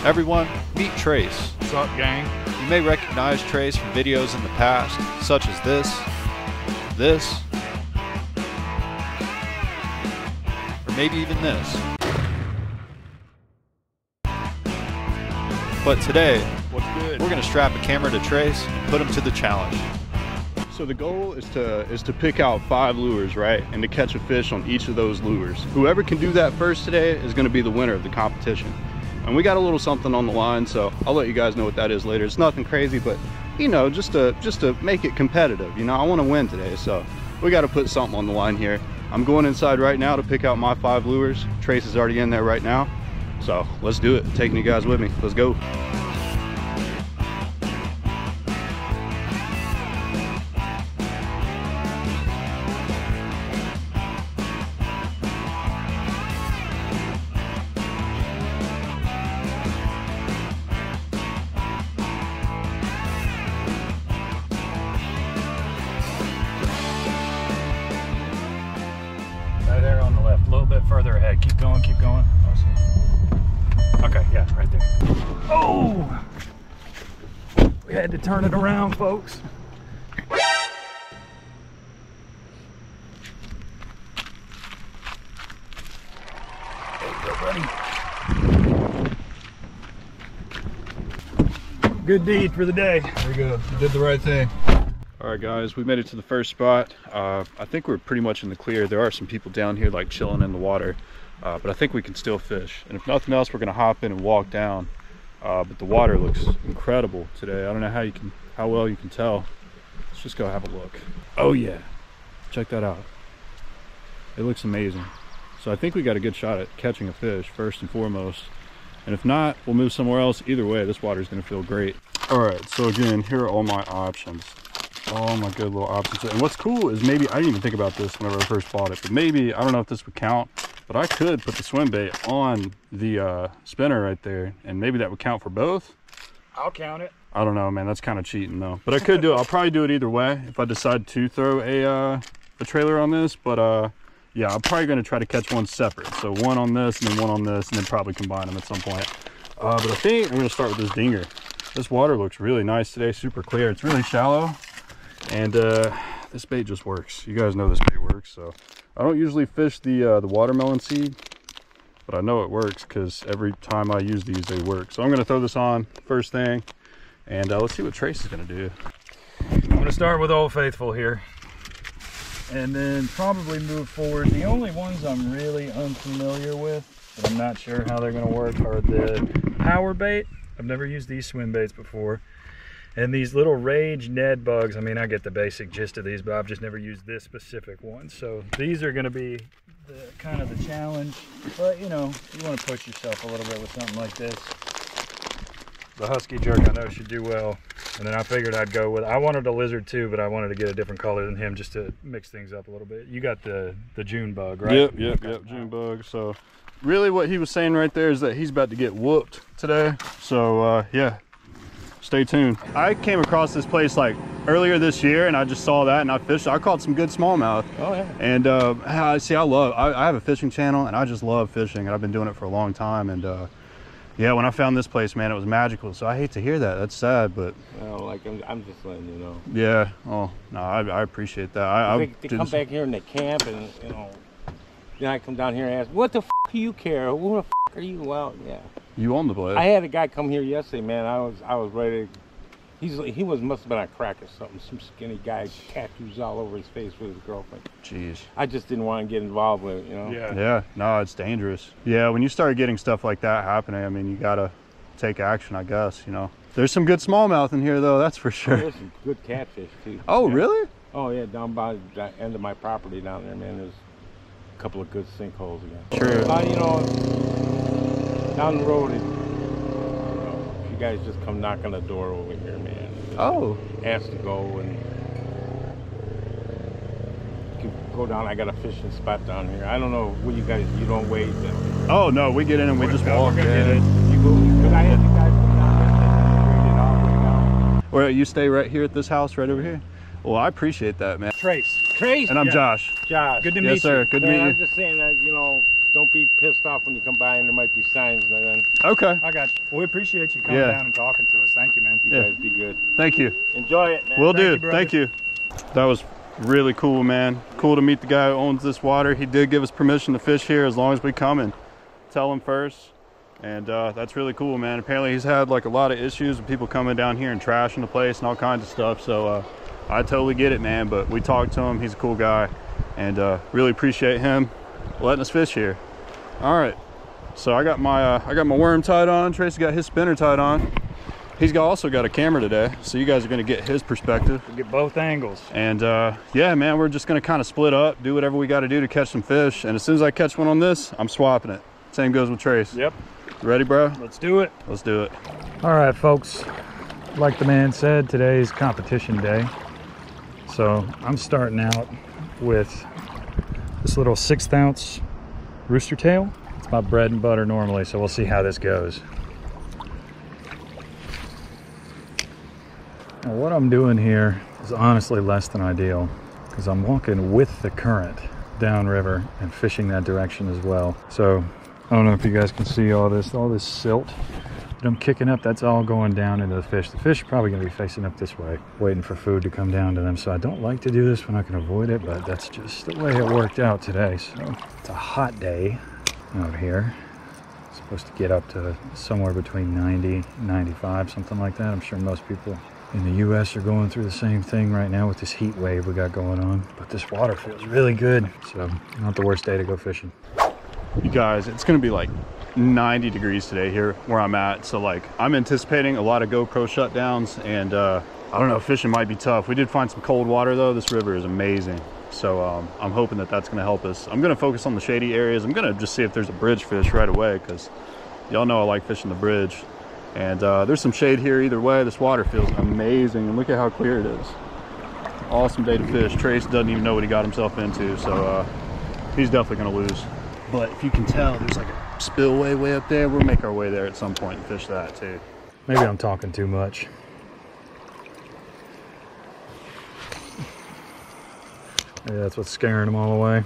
Everyone, meet Trace. What's up, gang? You may recognize Trace from videos in the past, such as this, or maybe even this. But today, What's good? we're going to strap a camera to Trace and put him to the challenge. So the goal is to pick out 5 lures, right? And to catch a fish on each of those lures. Whoever can do that first today is going to be the winner of the competition. And we got a little something on the line, so I'll let you guys know what that is later. It's nothing crazy, but you know, just to make it competitive. You know, I want to win today, so we got to put something on the line here. I'm going inside right now to pick out my 5 lures. Trace is already in there right now, so let's do it. Taking you guys with me. Let's go. Right there on the left, a little bit further ahead. Keep going, keep going. Awesome. Okay, yeah, right there. Oh! We had to turn it around, folks. There you go, buddy. Good deed for the day. There you go. You did the right thing. All right, guys, we made it to the first spot. I think we're pretty much in the clear. There are some people down here like chilling in the water, but I think we can still fish. And if nothing else, we're gonna hop in and walk down. But the water looks incredible today. I don't know how well you can tell. Let's just go have a look. Oh yeah, check that out. It looks amazing. So I think we got a good shot at catching a fish first and foremost. And if not, we'll move somewhere else. Either way, this water is gonna feel great. All right, so again, here are all my options. All my good little options. And what's cool is maybe, I didn't even think about this whenever I first bought it, but maybe, I don't know if this would count, but I could put the swim bait on the spinner right there, and maybe that would count for both. I'll count it. I don't know, man, that's kind of cheating though. But I could do it, I'll probably do it either way if I decide to throw a trailer on this, but yeah, I'm probably gonna try to catch one separate. So one on this and then one on this, and then probably combine them at some point. But I think I'm gonna start with this dinger. This water looks really nice today, super clear. It's really shallow. And this bait just works. You guys know this bait works. So I don't usually fish the watermelon seed, but I know it works because every time I use these, they work. So I'm gonna throw this on first thing, and let's see what Trace is gonna do. I'm gonna start with Old Faithful here, and then probably move forward. The only ones I'm really unfamiliar with, but I'm not sure how they're gonna work, are the power bait. I've never used these swim baits before. And these little Rage Ned bugs, I mean, I get the basic gist of these, but I've just never used this specific one. So these are gonna be the kind of the challenge. But you know, you wanna push yourself a little bit with something like this. The Husky Jerk I know should do well. And then I figured I'd go with, I wanted a lizard too, but I wanted to get a different color than him just to mix things up a little bit. You got the June bug, right? Yep, June bug. So really what he was saying right there is that he's about to get whooped today. So yeah. Stay tuned. I came across this place like earlier this year, and I just saw that and I fished. I caught some good smallmouth. Oh yeah. And I have a fishing channel, and I just love fishing, and I've been doing it for a long time. And yeah, when I found this place, man, it was magical. So I hate to hear that. That's sad, but well, like I'm just letting you know. Yeah. Oh no, I appreciate that. They come back here and they camp, and you know, then I come down here and ask, "What the f do you care? Who the f are you?" Well, yeah. You own the place. I had a guy come here yesterday, man. I was ready. He must have been on crack or something. Some skinny guy, tattoos all over his face with his girlfriend. Jeez. I just didn't want to get involved with it, you know. Yeah. Yeah. No, it's dangerous. Yeah. When you start getting stuff like that happening, I mean, you gotta take action, I guess. You know. There's some good smallmouth in here, though. That's for sure. There's some good catfish too. Oh, yeah. Really? Oh yeah, down by the end of my property down there, man. There's a couple of good sinkholes again. True. You know, down the road, you guys just come knock on the door over here, man. Oh. Ask to go, and you can go down. I got a fishing spot down here. I don't know what you guys, you don't wait then. Oh no, we get in and we just walk in. You go, because I had you guys come down this. Where you stay right here at this house right over here? Well, I appreciate that, man. Trace. Trace? And I'm Yeah. Josh. Josh. Good to meet you. Yes, sir. Good to meet I'm you. just saying that, you know, Don't be pissed off when you come by and there might be signs. And then Okay. I got you. Well, we appreciate you coming Yeah. down and talking to us. Thank you, man. you guys be good. Thank you. Enjoy it, man. Will Thank do. you, brother. Thank you. That was really cool, man. Cool to meet the guy who owns this water. He did give us permission to fish here as long as we come and tell him first. And that's really cool, man. Apparently he's had like a lot of issues with people coming down here and trashing the place and all kinds of stuff. So I totally get it, man. But we talked to him. He's a cool guy, and really appreciate him letting us fish here. All right. So I got my worm tied on. Tracy got his spinner tied on. He's also got a camera today, so you guys are going to get his perspective. We'll get both angles. And yeah, man, we're just going to kind of split up, do whatever we got to do to catch some fish. And as soon as I catch one on this, I'm swapping it. Same goes with Trace. Yep. You ready, bro? Let's do it. Let's do it. All right, folks. Like the man said, today's competition day. So I'm starting out with this little 1/6 ounce rooster tail. It's my bread and butter normally, so we'll see how this goes. Now, what I'm doing here is honestly less than ideal, because I'm walking with the current downriver and fishing that direction as well. So I don't know if you guys can see all this silt that I'm kicking up. That's all going down into the fish. The fish are probably going to be facing up this way, waiting for food to come down to them. So I don't like to do this when I can avoid it, but that's just the way it worked out today. So it's a hot day out here. It's supposed to get up to somewhere between 90 and 95, something like that. I'm sure most people in the US are going through the same thing right now with this heat wave we got going on. But this water feels really good, so not the worst day to go fishing. You guys, it's going to be like 90 degrees today here where I'm at. So like I'm anticipating a lot of GoPro shutdowns, and I don't know, fishing might be tough. We did find some cold water though. This river is amazing. So I'm hoping that that's going to help us. I'm going to focus on the shady areas. I'm going to just see if there's a bridge fish right away, because y'all know I like fishing the bridge. And there's some shade here either way. This water feels amazing, and look at how clear it is. Awesome day to fish. Trace doesn't even know what he got himself into, so he's definitely going to lose. But if you can tell, there's like a spillway way up there. We'll make our way there at some point and fish that too. Maybe I'm talking too much. Maybe that's what's scaring them all away.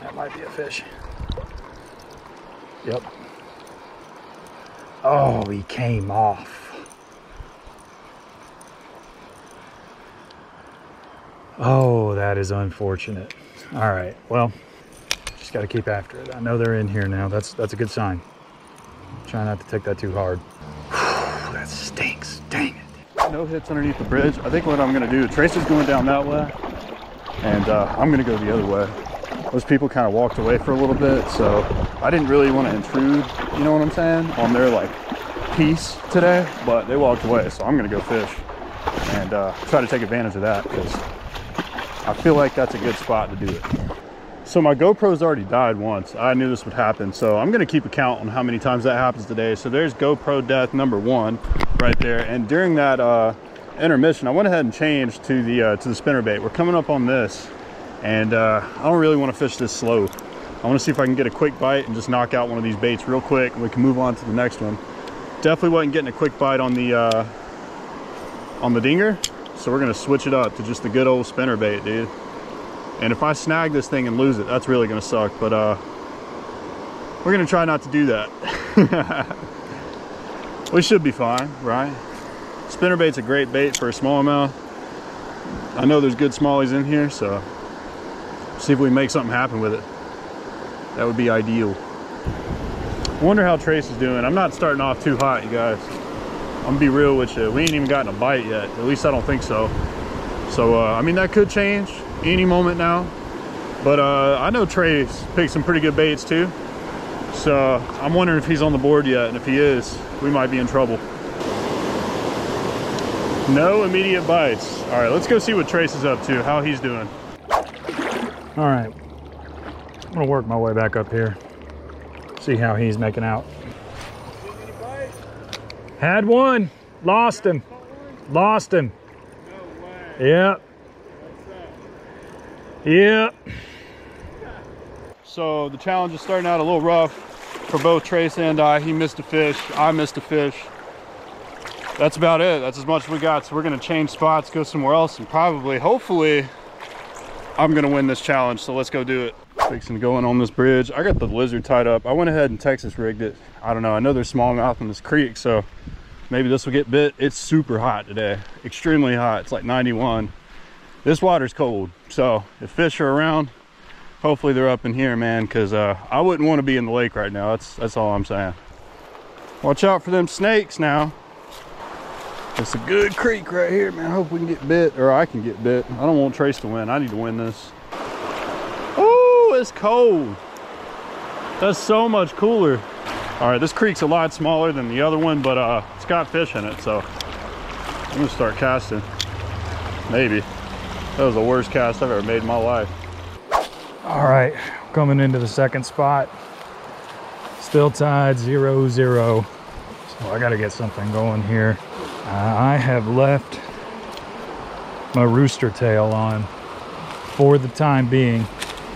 That might be a fish. Yep. Oh, he came off. Oh, that is unfortunate. All right, well, just got to keep after it. I know they're in here now. That's a good sign. Try not to take that too hard. That stinks. Dang it. No hits underneath the bridge. I think what I'm going to do, Trace is going down that way, and I'm going to go the other way. Those people kind of walked away for a little bit, so I didn't really want to intrude, you know what I'm saying, on their like peace today, but they walked away, so I'm going to go fish and try to take advantage of that, because I feel like that's a good spot to do it. So my GoPro's already died once. I knew this would happen, so I'm going to keep a count on how many times that happens today. So there's GoPro death number 1 right there, and during that intermission, I went ahead and changed to the spinnerbait. We're coming up on this, and I don't really want to fish this slow. I want to see if I can get a quick bite and just knock out one of these baits real quick, and we can move on to the next one. Definitely wasn't getting a quick bite on the dinger, so we're going to switch it up to just the good old spinnerbait, dude. And if I snag this thing and lose it, that's really going to suck, but we're going to try not to do that. We should be fine, right? Spinnerbait's a great bait for a smallmouth. I know there's good smallies in here, so see if we can make something happen with it. That would be ideal. Wonder how Trace is doing. I'm not starting off too hot, you guys. I'm gonna be real with you. We ain't even gotten a bite yet. At least I don't think so. So, I mean, that could change any moment now. But I know Trace picked some pretty good baits too. So I'm wondering if he's on the board yet. And if he is, we might be in trouble. No immediate bites. All right, let's go see what Trace is up to, how he's doing. All right, I'm gonna work my way back up here, see how he's making out. Had one, lost him. Lost him. No way. Yep. Yep. So the challenge is starting out a little rough for both Trace and I. He missed a fish, I missed a fish. That's about it. That's as much as we got. So we're gonna change spots, go somewhere else, and probably, hopefully, I'm gonna win this challenge, so let's go do it. Fixing to go in on this bridge. I got the lizard tied up. I went ahead and Texas rigged it. I don't know, I know there's smallmouth in this creek, so maybe this will get bit. It's super hot today, extremely hot. It's like 91. This water's cold, so if fish are around, hopefully they're up in here, man, because I wouldn't want to be in the lake right now. That's all I'm saying. Watch out for them snakes now. It's a good creek right here, man. I hope we can get bit, or I can get bit. I don't want Trace to win. I need to win this. Oh, it's cold. That's so much cooler. All right, this creek's a lot smaller than the other one, but it's got fish in it, so I'm gonna start casting. Maybe. That was the worst cast I've ever made in my life. All right, coming into the second spot. Still tied 0-0. So I gotta get something going here. I have left my rooster tail on for the time being.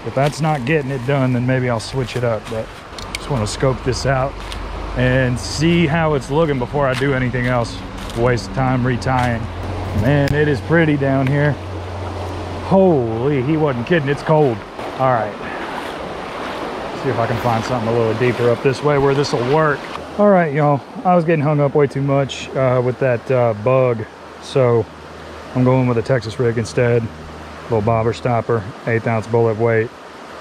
If that's not getting it done, then maybe I'll switch it up, but just want to scope this out and see how it's looking before I do anything else. Waste time retying. Man, it is pretty down here. Holy, he wasn't kidding, it's cold. All right, see if I can find something a little deeper up this way where this will work. All right, y'all, I was getting hung up way too much with that bug, so I'm going with a Texas rig instead. Little bobber stopper, 1/8 ounce bullet weight.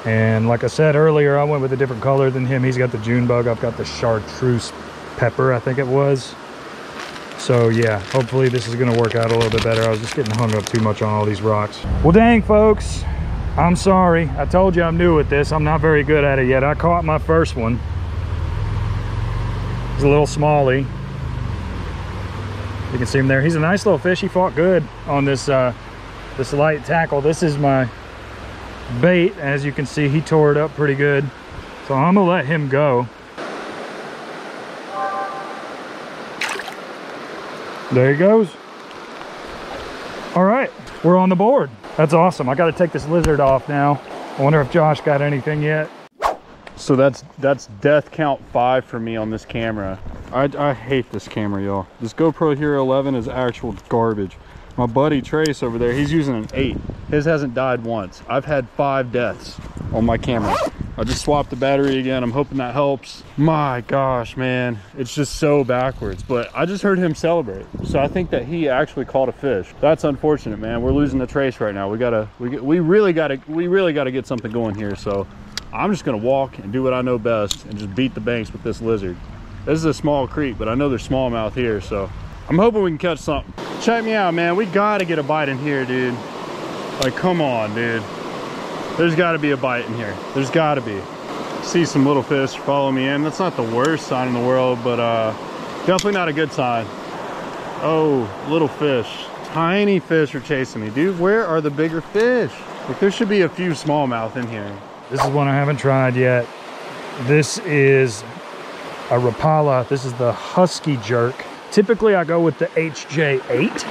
And like I said earlier, I went with a different color than him. He's got the June bug, I've got the chartreuse pepper, I think it was. So yeah, hopefully this is gonna work out a little bit better. I was just getting hung up too much on all these rocks. Well, dang folks, I'm sorry. I told you I'm new at this. I'm not very good at it yet. I caught my first one. He's a little smallie. You can see him there. He's a nice little fish. He fought good on this this light tackle. This is my bait. As you can see, he tore it up pretty good. So I'm gonna let him go. There he goes. All right, we're on the board. That's awesome. I got to take this lizard off now. I wonder if Josh got anything yet. So that's death count 5 for me on this camera. I hate this camera, y'all. This GoPro Hero 11 is actual garbage. My buddy Trace over there, he's using an 8. His hasn't died once. I've had 5 deaths on my camera. I just swapped the battery again. I'm hoping that helps. My gosh, man, it's just so backwards. But I just heard him celebrate, so I think that he actually caught a fish. That's unfortunate, man. We're losing the Trace right now. We really gotta get something going here. So I'm just gonna walk and do what I know best and just beat the banks with this lizard. This is a small creek, but I know there's smallmouth here, so I'm hoping we can catch something. Check me out, man. We gotta get a bite in here, dude. Like, come on, dude. There's gotta be a bite in here. There's gotta be. See some little fish follow me in. That's not the worst sign in the world, but definitely not a good sign. Oh, little fish. Tiny fish are chasing me. Dude, where are the bigger fish? Like, there should be a few smallmouth in here. This is one I haven't tried yet. This is a Rapala. This is the Husky Jerk. Typically I go with the HJ8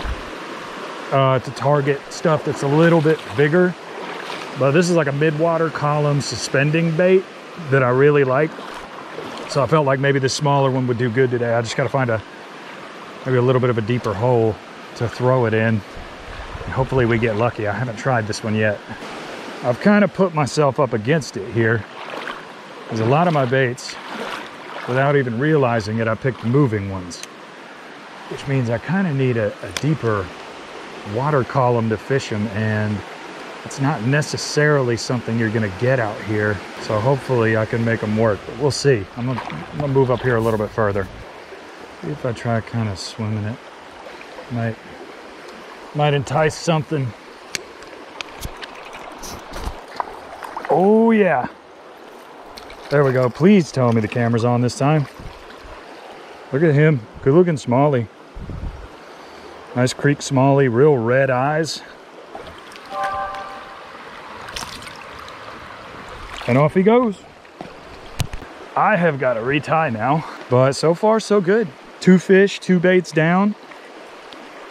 to target stuff that's a little bit bigger, but this is like a mid-water column suspending bait that I really like. So I felt like maybe the smaller one would do good today. I just got to find maybe a little bit of a deeper hole to throw it in, and hopefully we get lucky. I haven't tried this one yet. I've kind of put myself up against it here. There's a lot of my baits, without even realizing it, I picked moving ones, which means I kind of need a deeper water column to fish them, and it's not necessarily something you're gonna get out here. So hopefully I can make them work, but we'll see. I'm gonna move up here a little bit further. See if I try kind of swimming it. Might entice something. Oh yeah. There we go. Please tell me the camera's on this time. Look at him. Good looking smallie. Nice creek smallie, real red eyes. And off he goes. I have got to retie now, but so far so good. 2 fish, 2 baits down.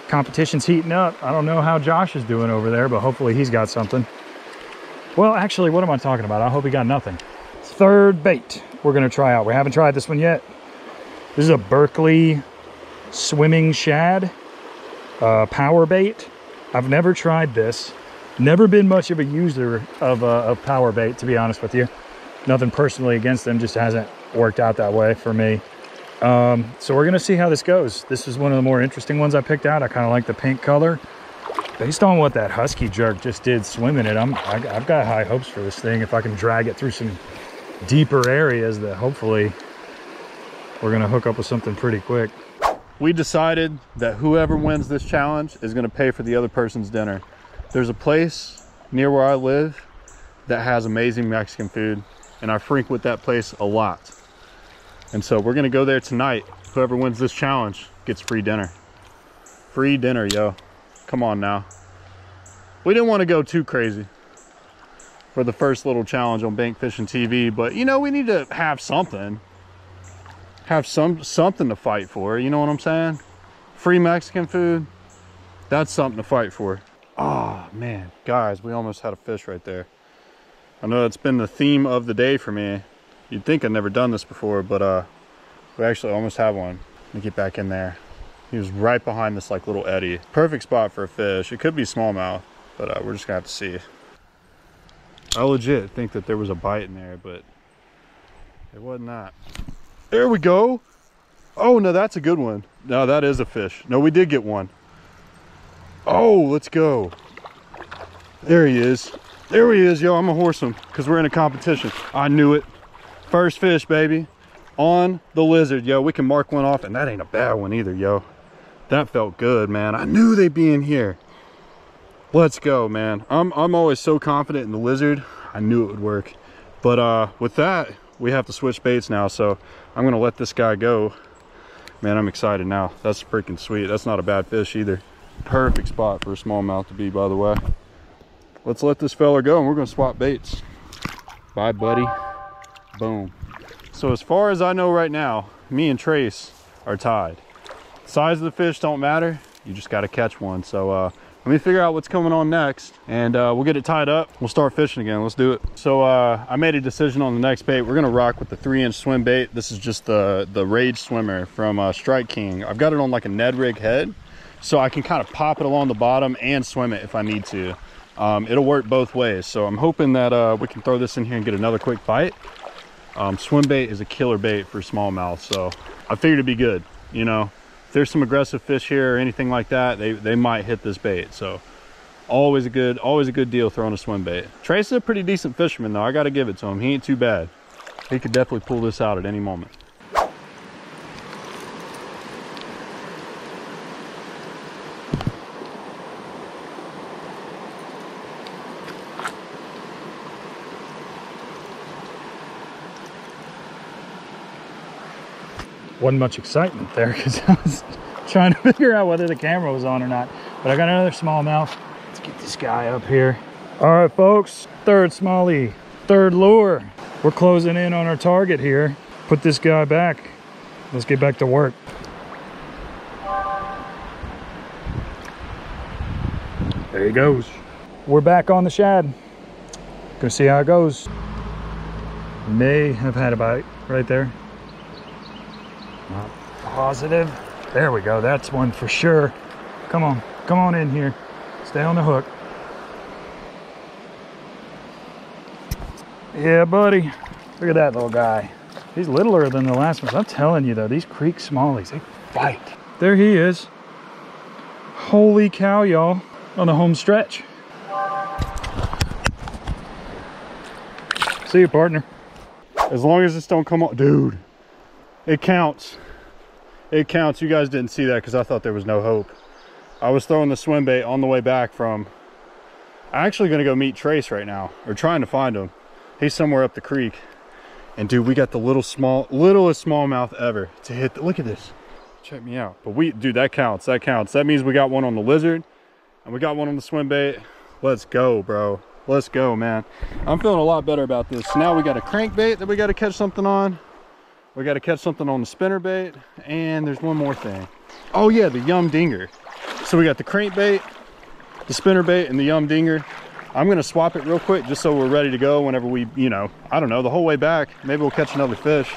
Competition's heating up. I don't know how Josh is doing over there, but hopefully he's got something. Well, actually, what am I talking about? I hope he got nothing. 3rd bait we're gonna try out. We haven't tried this one yet. This is a Berkeley swimming shad power bait. I've never tried this. Never been much of a user of power bait, to be honest with you. Nothing personally against them, just hasn't worked out that way for me. So we're gonna see how this goes. This is one of the more interesting ones I picked out. I kind of like the pink color. Based on what that husky jerk just did swimming it, I've got high hopes for this thing. If I can drag it through some deeper areas, that hopefully we're gonna hook up with something pretty quick. We decided that whoever wins this challenge is gonna pay for the other person's dinner. There's a place near where I live that has amazing Mexican food, and I frequent that place a lot. And so we're gonna go there tonight. Whoever wins this challenge gets free dinner. Free dinner, yo. Come on now. We didn't want to go too crazy for the first little challenge on Bank Fishing TV, but you know, we need to have something. Have something to fight for, you know what I'm saying? Free Mexican food, that's something to fight for. Oh man, guys, we almost had a fish right there. I know it's been the theme of the day for me. You'd think I'd never done this before, but we actually almost have one. Let me get back in there. He was right behind this like little eddy. Perfect spot for a fish. It could be smallmouth, but we're just gonna have to see. I legit think that there was a bite in there, but it wasn't that. There we go. Oh no, that's a good one. No, that is a fish. No, we did get one. Oh, let's go. There he is. There he is, yo. I'm gonna horse him because we're in a competition. I knew it. First fish, baby. On the lizard, yo. We can mark one off, and that ain't a bad one either, yo. That felt good, man. I knew they'd be in here. Let's go, man. I'm always so confident in the lizard. I knew it would work. But with that, we have to switch baits now, so I'm gonna let this guy go. Man, I'm excited now. That's freaking sweet. That's not a bad fish either. Perfect spot for a smallmouth to be, by the way. Let's let this fella go and we're gonna swap baits. Bye, buddy. Boom. So as far as I know right now, me and Trace are tied. Size of the fish don't matter. You just gotta catch one. So let me figure out what's coming on next, and we'll get it tied up. We'll start fishing again. Let's do it. So I made a decision on the next bait. We're gonna rock with the 3-inch swim bait. This is just the Rage Swimmer from Strike King. I've got it on like a Ned rig head, so I can kind of pop it along the bottom and swim it if I need to. It'll work both ways. So I'm hoping that we can throw this in here and get another quick bite. Swim bait is a killer bait for smallmouth, so I figured it'd be good. You know, if there's some aggressive fish here or anything like that, they might hit this bait. So always a good deal throwing a swim bait. Trace is a pretty decent fisherman though. I got to give it to him. He ain't too bad. He could definitely pull this out at any moment. Wasn't much excitement there because I was trying to figure out whether the camera was on or not. But I got another smallmouth. Let's get this guy up here. All right, folks, third smallie, third lure. We're closing in on our target here. Put this guy back. Let's get back to work. There he goes. We're back on the shad. Gonna see how it goes. May have had a bite right there. Not positive. There we go. That's one for sure. Come on in here. Stay on the hook. Yeah, buddy. Look at that little guy. He's littler than the last ones. I'm telling you though, these creek smallies, they bite. There he is. Holy cow, y'all. On the home stretch. See you, partner. As long as this don't come on, dude. It counts. It counts. You guys didn't see that because I thought there was no hope. I was throwing the swim bait on the way back from... I'm actually going to go meet Trace right now. Or trying to find him. He's somewhere up the creek. And dude, we got the littlest smallmouth ever to hit. Look at this. Check me out. But dude, that counts. That counts. That means we got one on the lizard. And we got one on the swim bait. Let's go, bro. Let's go, man. I'm feeling a lot better about this. So now we got a crankbait that we got to catch something on. We got to catch something on the spinner bait, and there's one more thing. Oh yeah, the yum dinger. So we got the crankbait, the spinner bait, and the yum dinger. I'm gonna swap it real quick just so we're ready to go whenever we, you know, I don't know, the whole way back. Maybe we'll catch another fish.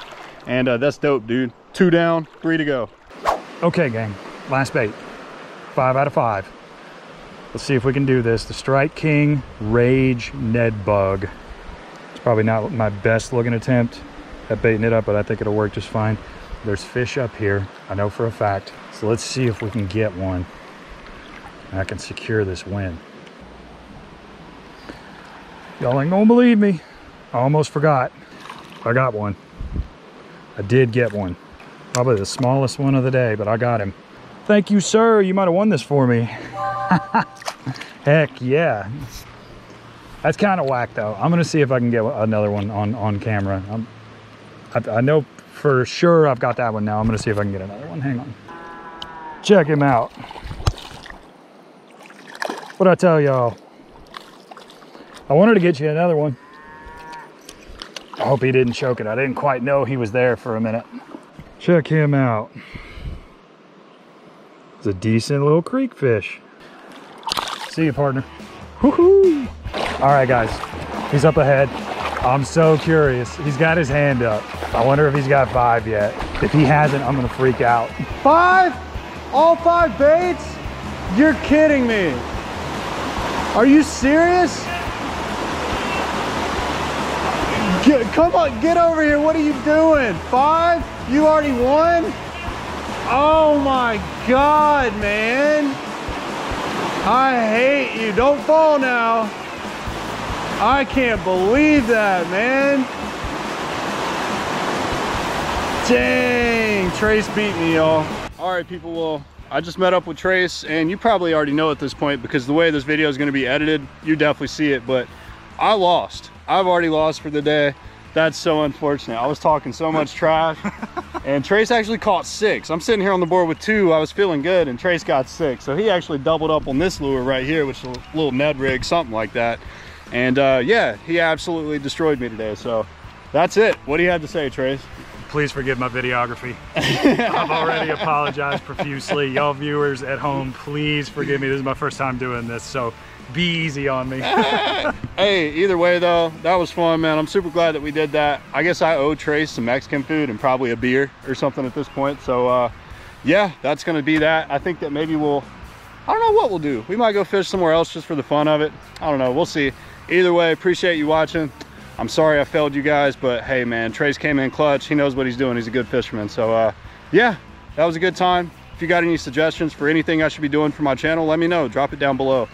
And that's dope, dude. 2 down, 3 to go. Okay, gang, last bait. 5 out of 5. Let's see if we can do this. The Strike King Rage Ned Bug. It's probably not my best looking attempt at baiting it up, but I think it'll work just fine. There's fish up here, I know for a fact. So let's see if we can get one. And I can secure this win. Y'all ain't gonna believe me. I almost forgot. I got one. I did get one. Probably the smallest one of the day, but I got him. Thank you, sir. You might have won this for me. Heck yeah. That's kind of whack though. I'm gonna see if I can get another one on camera. I know for sure I've got that one now. I'm gonna see if I can get another one. Hang on. Check him out. What'd I tell y'all? I wanted to get you another one. I hope he didn't choke it. I didn't quite know he was there for a minute. Check him out. It's a decent little creek fish. See you, partner. Woohoo! All right, guys. He's up ahead. I'm so curious. He's got his hand up. I wonder if he's got 5 yet. If he hasn't, I'm gonna freak out. 5? All 5 baits? You're kidding me. Are you serious? Come on, get over here. What are you doing? 5? You already won? Oh my God, man. I hate you. Don't fall now. I can't believe that, man. Dang, Trace beat me, y'all. All right, people, well, I just met up with Trace, and you probably already know at this point because the way this video is gonna be edited, you definitely see it, but I lost. I've already lost for the day. That's so unfortunate. I was talking so much trash, and Trace actually caught 6. I'm sitting here on the board with 2. I was feeling good, and Trace got 6. So he actually doubled up on this lure right here, which is a little Ned rig, something like that. And yeah, he absolutely destroyed me today. So that's it. What do you have to say, Trace? Please forgive my videography. I've already apologized profusely. Y'all viewers at home, please forgive me. This is my first time doing this, so be easy on me. Hey, either way though, that was fun, man. I'm super glad that we did that. I guess I owe Trace some Mexican food and probably a beer or something at this point. So yeah, that's gonna be that. I think that maybe I don't know what we'll do. We might go fish somewhere else just for the fun of it. I don't know, we'll see. Either way, appreciate you watching. I'm sorry I failed you guys, but hey man, Trace came in clutch. He knows what he's doing. He's a good fisherman. So yeah, that was a good time. If you got any suggestions for anything I should be doing for my channel, let me know. Drop it down below.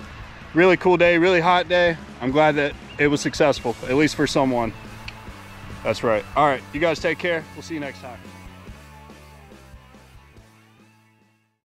Really cool day, really hot day. I'm glad that it was successful, at least for someone. That's right. All right, you guys take care. We'll see you next time.